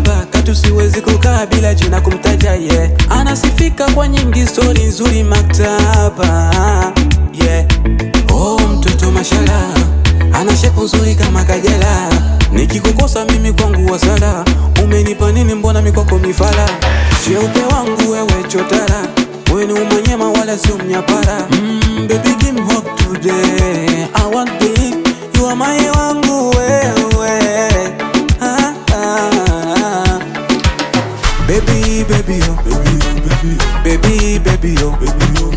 mahaba katu siwezi kukaa bila jina kumtaja yeah. Anasifika kwa nyingi story nzuri maktaba yeah. Oh mtoto mashallah, ana shepu nzuri kama Kajala. Nikikukosa mimi kwangu wasala, umenipa nini mbona mikwako mifala? Cheupe wangu wewe chotara, wewe ni umanyema wala sio mnyapara. Baby give me hope today, I want believe you are my wangu wewe. Baby baby yo, baby baby yo,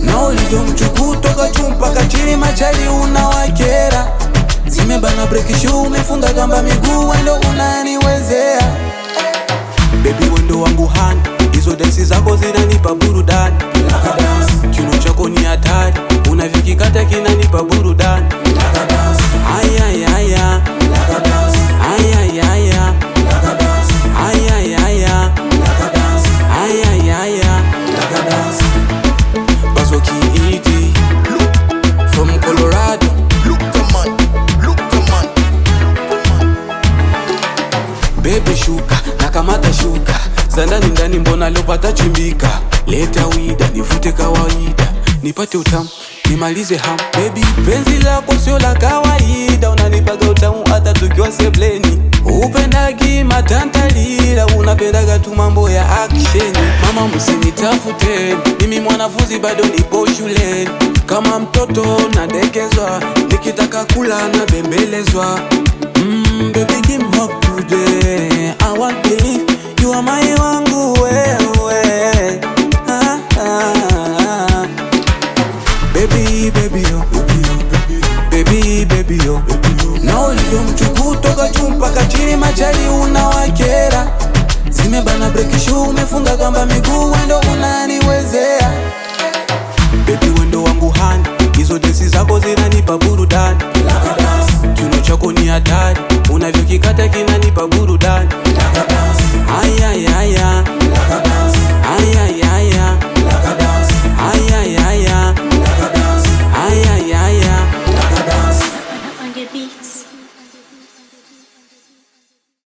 na ulivyo mchuku toka juu mpaka chini machali unawakera. Zimebana break shoe umefunga gamba miguu wendo unaniwezea. Baby wendo wangu hand, hizo dansi zako zinanipa burudani. Kiuno chako ni hatari, unavikikata kinanipa burudani. Aya aya aya, aya aya aya, aya aya aya, aya aya aya. Bazo Kiiti from Colorado. Baby shuka, nakamata shuka, zandani ndani mbona lopata chimbika. Leta wida, nivute kawaida, nipate utamu, nimalize hamu. Baby penzi lako sio la kawaida, unanipaga utamu hata tukiwa sebleni. Upendagi matantalila, unapendaga tu mambo ya action. Mama msinitafute, mimi mwanafunzi bado nipo shuleni. Kama mtoto nadekezwa, nikitaka kula na bembelezwa. Baby give me hope today, I want believe you are my wangu wewe. Baby baby yo, baby baby yo, na ulivyo mchuku toka juu mpaka chini machali unawakera. Zimebana break shoe umefunga kamba miguu wendo unaniwezea. Baby wendo wangu hand, hizo dansi zako zinanipa burudani. Kiuno chako ni hatari, unavyokikata kinanipa burudani.